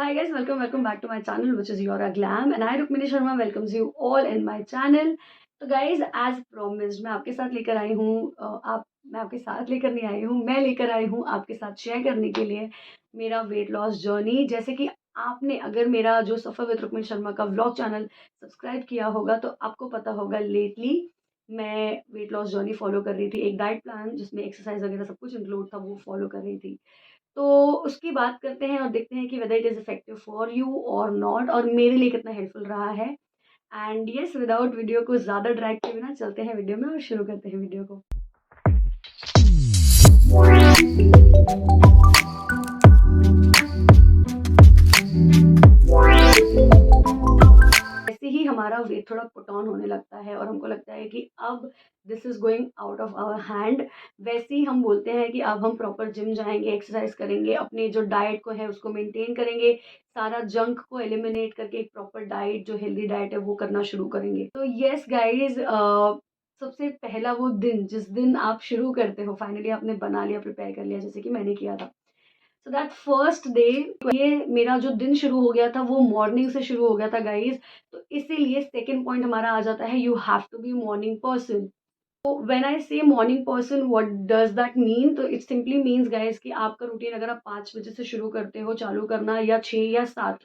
Hi guys, welcome back to my channel, which is Yora Glam, and I Rukmini Sharma welcomes you all in my channel. तो guys, as promised, मैं आपके साथ लेकर आई हूँ आप मैं आपके साथ लेकर नहीं आई हूँ, मैं लेकर आई हूँ आपके साथ शेयर करने के लिए मेरा वेट लॉस जर्नी। जैसे कि आपने अगर मेरा जो सफ़र विद रुक्मिणी शर्मा का व्लॉग चैनल सब्सक्राइब किया होगा तो आपको पता होगा लेटली मैं वेट लॉस जर्नी फॉलो कर रही थी। एक डाइट प्लान जिसमें एक्सरसाइज वगैरह सब कुछ इंक्लूड था, वो फॉलो कर रही थी। तो उसकी बात करते हैं और देखते हैं कि weather it is effective for you और नॉट, और मेरे लिए कितना हेल्पफुल रहा है। एंड यस, विदाउट वीडियो को ज़्यादा ड्रैग किए बिना चलते हैं वीडियो में और शुरू करते हैं वीडियो को। ऐसे ही हमारा वेट थोड़ा पुट ऑन होने लगता है और हमको लगता है कि अब this is going out of our hand. वैसे ही हम बोलते हैं कि अब हम प्रॉपर जिम जाएंगे, एक्सरसाइज करेंगे, अपने जो डाइट को है उसको मेंटेन करेंगे, सारा जंक को एलिमिनेट करके एक प्रॉपर डाइट जो हेल्दी डाइट है वो करना शुरू करेंगे। तो यस गाइज, सबसे पहला वो दिन जिस दिन आप शुरू करते हो, फाइनली आपने बना लिया, प्रिपेयर कर लिया, जैसे कि मैंने किया था। सो दैट फर्स्ट डे, ये मेरा जो दिन शुरू हो गया था वो मॉर्निंग से शुरू हो गया था गाइज। तो इसीलिए सेकेंड पॉइंट हमारा आ जाता है, you have to be morning person. तो when I say morning person, what does that mean? तो इट सिंपली मीन्स गाइज कि आपका रूटीन अगर आप 5 बजे से शुरू करते हो चालू करना, या 6 या 7,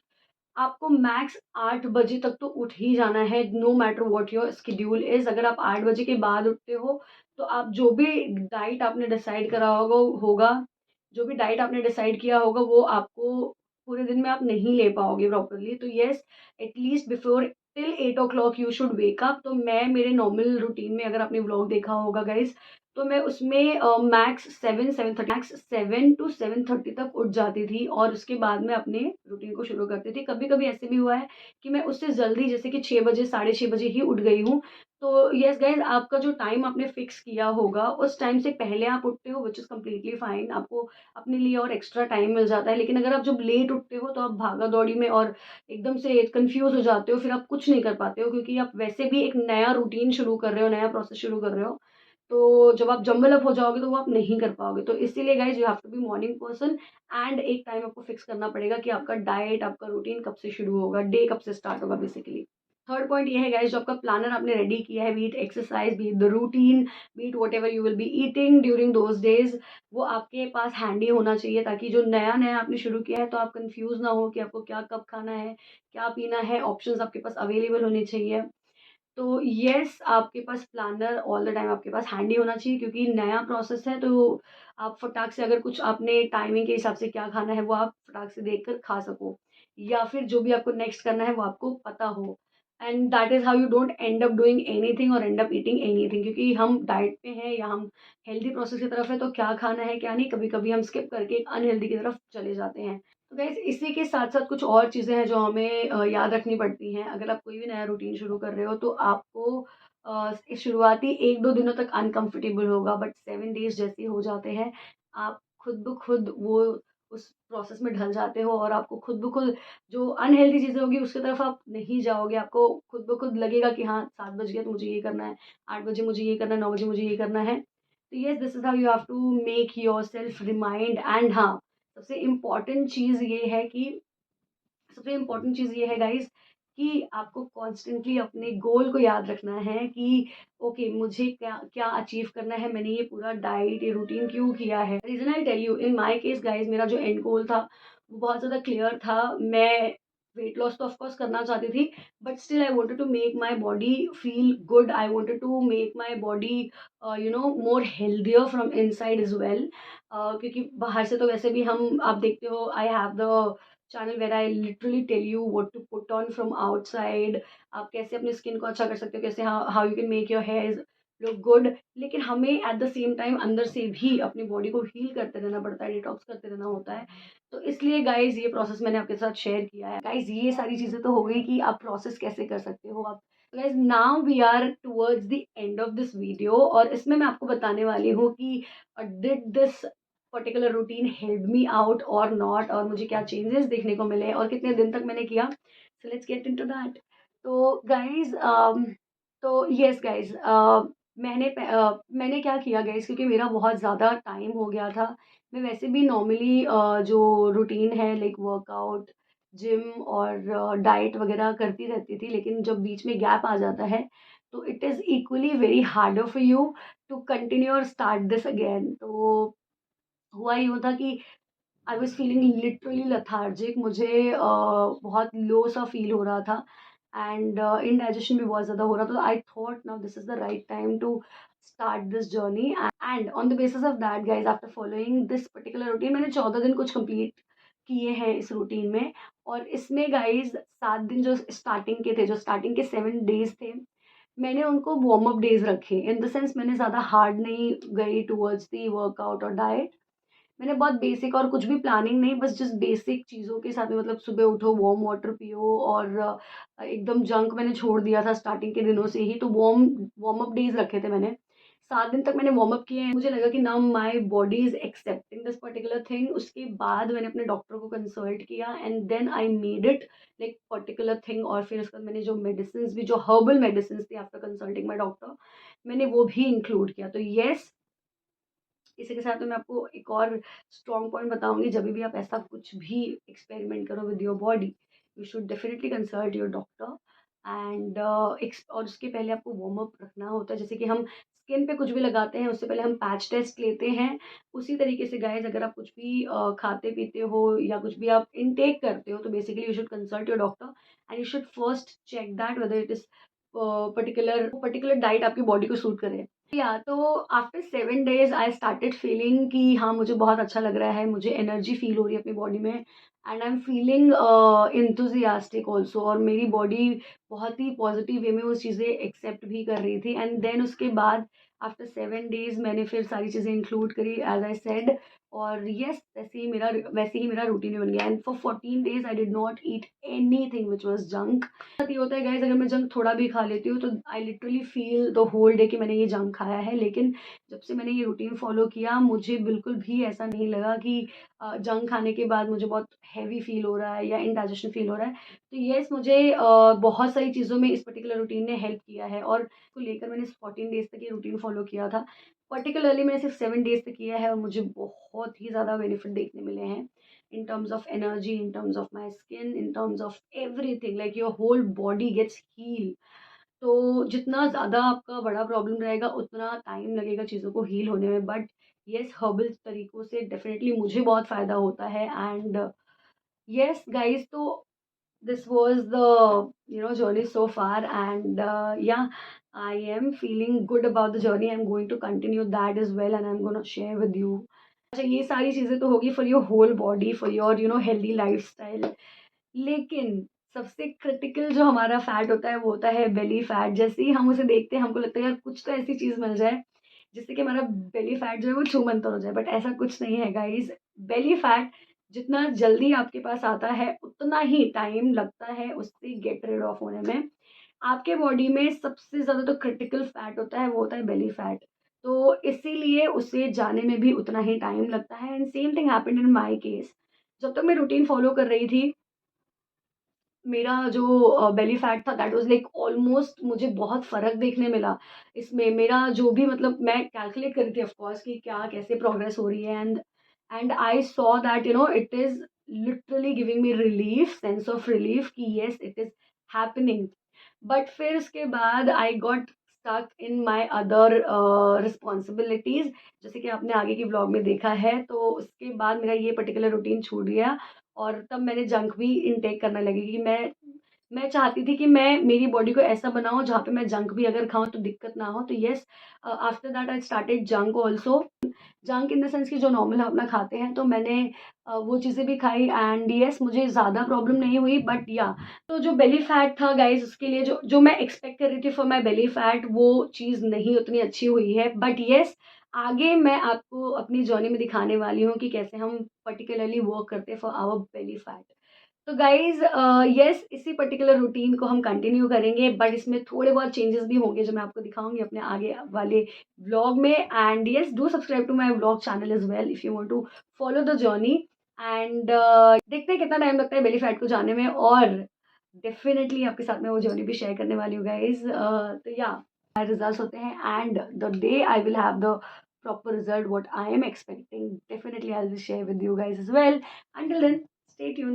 आपको मैक्स 8 बजे तक तो उठ ही जाना है, no matter what your schedule is. अगर आप 8 बजे के बाद उठते हो तो आप जो भी डाइट आपने डिसाइड करा होगा, जो भी डाइट आपने डिसाइड किया होगा, वो आपको पूरे दिन में आप नहीं ले पाओगे प्रॉपरली। तो yes, at least before till 8 o'clock you should wake up. तो मैं मेरे नॉर्मल रूटीन में, अगर आपने व्लॉग देखा होगा गाइज, तो मैं उसमें मैक्स 7 टू 7:30 तक उठ जाती थी और उसके बाद में अपने रूटीन को शुरू करती थी। कभी कभी ऐसे भी हुआ है कि मैं उससे जल्दी, जैसे कि 6 बजे, 6:30 बजे ही उठ गई हूँ। तो यस गाइज, आपका जो टाइम आपने फिक्स किया होगा उस टाइम से पहले आप उठते हो, विच इज़ कम्प्लीटली फाइन, आपको अपने लिए और एक्स्ट्रा टाइम मिल जाता है। लेकिन अगर आप जब लेट उठते हो तो आप भागा दौड़ी में और एकदम से कंफ्यूज हो जाते हो, फिर आप कुछ नहीं कर पाते हो, क्योंकि आप वैसे भी एक नया रूटीन शुरू कर रहे हो, नया प्रोसेस शुरू कर रहे हो। तो जब आप जंबल अप हो जाओगे तो वो आप नहीं कर पाओगे। तो इसीलिए guys, you have to be morning person. And एक टाइम आपको फिक्स करना पड़ेगा कि आपका डाइट, आपका रूटीन कब से शुरू होगा, डे कब से स्टार्ट होगा बेसिकली। थर्ड पॉइंट ये है गाइज, जो आपका प्लानर आपने रेडी किया है, beat exercise, beat the routine, beat whatever you will be eating during those days, वो आपके पास हैंडी होना चाहिए, ताकि जो नया नया आपने शुरू किया है तो आप कंफ्यूज ना हो कि आपको क्या कब खाना है, क्या पीना है। ऑप्शंस आपके पास अवेलेबल होने चाहिए। तो येस, आपके पास प्लानर ऑल द टाइम आपके पास हैंडी होना चाहिए, क्योंकि नया प्रोसेस है। तो आप फटाक से, अगर कुछ आपने टाइमिंग के हिसाब से क्या खाना है वो आप फटाक से देख कर खा सको, या फिर जो भी आपको नेक्स्ट करना है वो आपको पता हो। And that is how you don't and up doing anything और एंड अप ईटिंग एनीथिंग, क्योंकि हम डाइट पे हैं या हम हेल्दी प्रोसेस की तरफ है, तो क्या खाना है क्या नहीं, कभी कभी हम स्किप करके एक अनहेल्दी की तरफ चले जाते हैं। तो गाइस, इसी के साथ-साथ कुछ और चीज़ें हैं जो हमें याद रखनी पड़ती हैं। अगर आप कोई भी नया रूटीन शुरू कर रहे हो तो आपको शुरुआती 1-2 दिनों तक अनकंफर्टेबल होगा, बट 7 डेज़ जैसे ही हो जाते हैं, आप खुद ब खुद वो उस प्रोसेस में ढल जाते हो और आपको खुद ब खुद जो अनहेल्दी चीज़ें होगी उसकी तरफ आप नहीं जाओगे। आपको खुद ब खुद लगेगा कि हाँ, 7 बज गया तो मुझे ये करना है, 8 बजे मुझे ये करना है, 9 बजे मुझे ये करना है। तो yes, this is how you have to make yourself remind. And हाँ, सबसे इम्पोर्टेंट चीज़ ये है कि सबसे इम्पोर्टेंट चीज़ ये है गाइस, कि आपको कॉन्स्टेंटली अपने गोल को याद रखना है कि ओके, मुझे क्या क्या अचीव करना है, मैंने ये पूरा डाइट, ये रूटीन क्यों किया है। Reason I tell you, in my case guys, मेरा जो एंड गोल था वो बहुत ज़्यादा क्लियर था। मैं वेट लॉस तो ऑफ कोर्स करना चाहती थी, but still I wanted to make my body feel good. I wanted to make my body more healthier from inside as well. क्योंकि बाहर से तो वैसे भी हम, आप देखते हो, I have the channel where I literally tell you what to put on from outside, आप कैसे अपनी स्किन को अच्छा कर सकते हो, कैसे how you can make your hair look good. लेकिन हमें एट द सेम टाइम अंदर से भी अपनी बॉडी को हील करते रहना पड़ता है, डिटॉक्स करते रहना होता है। तो इसलिए गाइज, ये प्रोसेस मैंने आपके साथ शेयर किया है। गाइज, ये सारी चीज़ें तो हो गई कि आप प्रोसेस कैसे कर सकते हो आप। Guys, now we are towards the end of this video, और इसमें मैं आपको बताने वाली हूँ कि did this particular routine help me out और नॉट, और मुझे क्या चेंजेस देखने को मिले और कितने दिन तक मैंने किया। So let's get into that. तो गाइज, तो यस गाइज, मैंने क्या किया गाइज, क्योंकि मेरा बहुत ज़्यादा टाइम हो गया था। मैं वैसे भी नॉर्मली जो रूटीन है, लाइक वर्कआउट, जिम और डाइट वगैरह करती रहती थी, लेकिन जब बीच में गैप आ जाता है तो it is equally very harder for you to continue और स्टार्ट दिस अगेन। तो हुआ यूँ था कि I was feeling literally lethargic, मुझे बहुत लो सा फ़ील हो रहा था एंड इंडाइजेशन भी बहुत ज़्यादा हो रहा था। तो I thought now this is the right time to start this journey and on the basis of that guys, after following this particular routine, मैंने 14 दिन कुछ कंप्लीट किए हैं इस रूटीन में। और इसमें गाइज़ 7 दिन जो स्टार्टिंग के थे, जो स्टार्टिंग के 7 डेज़ थे, मैंने उनको वार्म अप डेज़ रखे। इन द सेंस मैंने ज़्यादा हार्ड नहीं गई टुवर्ड्स द वर्कआउट और डाइट। मैंने बहुत बेसिक और कुछ भी प्लानिंग नहीं, बस जस्ट बेसिक चीज़ों के साथ में, मतलब सुबह उठो, वार्म वाटर पियो और एकदम जंक मैंने छोड़ दिया था स्टार्टिंग के दिनों से ही। तो वार्म अप डेज़ रखे थे मैंने। 7 दिन तक मैंने वार्म अप किए हैं। मुझे लगा कि now my body is accepting this particular thing. उसके बाद मैंने अपने डॉक्टर को कंसल्ट किया and then I made it like particular thing. और फिर उसके बाद मैंने जो मेडिसिन्स भी, जो हर्बल मेडिसिन्स थी आफ्टर कंसल्टिंग माय डॉक्टर, मैंने वो भी इंक्लूड किया। तो येस, इसी के साथ में मैं आपको एक और स्ट्रॉन्ग पॉइंट बताऊँगी, जभी भी आप ऐसा कुछ भी एक्सपेरिमेंट करो with your body, you should definitely consult your doctor and x और उसके पहले आपको वार्म अप रखना होता है। जैसे कि हम स्किन पे कुछ भी लगाते हैं, उससे पहले हम पैच टेस्ट लेते हैं, उसी तरीके से गाइज़ अगर आप कुछ भी खाते-पीते हो या कुछ भी आप इनटेक करते हो, तो basically you should consult your doctor and you should first check that whether it is particular diet आपकी बॉडी को सूट करे। या तो after 7 days I started feeling कि हाँ, मुझे बहुत अच्छा लग रहा है, मुझे एनर्जी फ़ील हो रही है अपनी बॉडी में and I am feeling enthusiastic also. और मेरी बॉडी बहुत ही पॉज़िटिव वे में वो चीज़ें एक्सेप्ट भी कर रही थी एंड देन उसके बाद आफ्टर 7 डेज़ मैंने फिर सारी चीज़ें इंक्लूड करी एज़ आई सेड। और येस, वैसे ही मेरा रूटीन बन गया and for 14 days I did not eat anything which was junk. साथ ये होता है गाइज़, अगर मैं जंक थोड़ा भी खा लेती हूँ तो I literally feel the whole day कि मैंने ये जंक खाया है। लेकिन जब से मैंने ये रूटीन फ़ॉलो किया, मुझे बिल्कुल भी ऐसा नहीं लगा कि जंक खाने के बाद मुझे बहुत हेवी फ़ील हो रहा है या इंडाइजेशन फ़ील हो रहा है। तो येस, मुझे बहुत सारी चीज़ों में इस पर्टिकुलर रूटीन ने हेल्प किया है और इसको लेकर मैंने 14 डेज़ तक ये रूटीन फ़ॉलो किया था। पर्टिकुलरली मैंने सिर्फ़ 7 डेज़ तक किया है और मुझे बहुत ही ज़्यादा बेनिफिट देखने मिले हैं। In terms of energy, in terms of my skin, in terms of everything, like your whole body gets healed. तो जितना ज़्यादा आपका बड़ा प्रॉब्लम रहेगा उतना टाइम लगेगा चीज़ों को हील होने में, बट येस, हर्बल तरीकों से डेफिनेटली मुझे बहुत फ़ायदा होता है एंड येस गाइस, तो this was the journey so far and yeah, I am feeling good about the journey. I'm going to continue that as well and I'm going to share with you. अच्छा, ये सारी चीज़ें तो होगी for your whole body, for your healthy lifestyle. लेकिन सबसे critical जो हमारा फैट होता है वो होता है बेली फैट। जैसे ही हम उसे देखते हैं हमको लगता है यार कुछ तो ऐसी चीज़ मिल जाए जिससे कि हमारा बेली फैट जो है वो छूमंतर हो जाए, बट ऐसा कुछ नहीं है गाइस। बेली फैट जितना जल्दी आपके पास आता है उतना ही टाइम लगता है उससे गेट रिड ऑफ होने में। आपके बॉडी में सबसे ज़्यादा तो क्रिटिकल फैट होता है वो होता है बेली फैट। तो इसीलिए उसे जाने में भी उतना ही टाइम लगता है and same thing happened in my case. जब तक मैं रूटीन फॉलो कर रही थी, मेरा जो बेली फैट था दैट वाज़ लाइक ऑलमोस्ट, मुझे बहुत फ़र्क देखने मिला। इसमें मेरा जो भी, मतलब मैं कैलकुलेट कर रही थी ऑफ कोर्स कि क्या कैसे प्रोग्रेस हो रही है and I saw that it is literally giving me relief, sense of relief कि yes it is happening. But फिर उसके बाद I got stuck in my other responsibilities, जैसे कि आपने आगे की व्लॉग में देखा है। तो उसके बाद मेरा ये पर्टिकुलर रूटीन छूट गया और तब मैंने जंक भी इनटेक करने लगी कि मैं चाहती थी कि मैं मेरी बॉडी को ऐसा बनाऊँ जहाँ पे मैं जंक भी अगर खाऊँ तो दिक्कत ना हो। तो yes, after that I started junk also. Junk in the sense कि जो नॉर्मल हम अपना खाते हैं, तो मैंने वो चीज़ें भी खाई एंड येस, मुझे ज़्यादा प्रॉब्लम नहीं हुई, बट या, तो जो बेली फैट था गाइस, उसके लिए जो जो मैं एक्सपेक्ट कर रही थी फॉर माय बेली फैट, वो चीज़ नहीं उतनी अच्छी हुई है। बट येस, आगे मैं आपको अपनी जर्नी में दिखाने वाली हूँ कि कैसे हम पर्टिकुलरली वर्क करते हैं फॉर आवर बेली फैट। तो गाइज़ येस, इसी पर्टिकुलर रूटीन को हम कंटिन्यू करेंगे, बट इसमें थोड़े बहुत चेंजेस भी होंगे जो मैं आपको दिखाऊँगी अपने आगे वाले व्लॉग में। And yes, do subscribe to my vlog channel as well if you want to follow the journey and देखते हैं कितना टाइम लगता है बेली फैट को जाने में, और डेफ़िनेटली आपके साथ मैं वो जर्नी भी शेयर करने वाली हूँ गाइज़। तो या, रिजल्ट्स होते हैं and the day I will have the proper result what I am expecting, definitely I will share with you guys as well. Until then, stay tuned.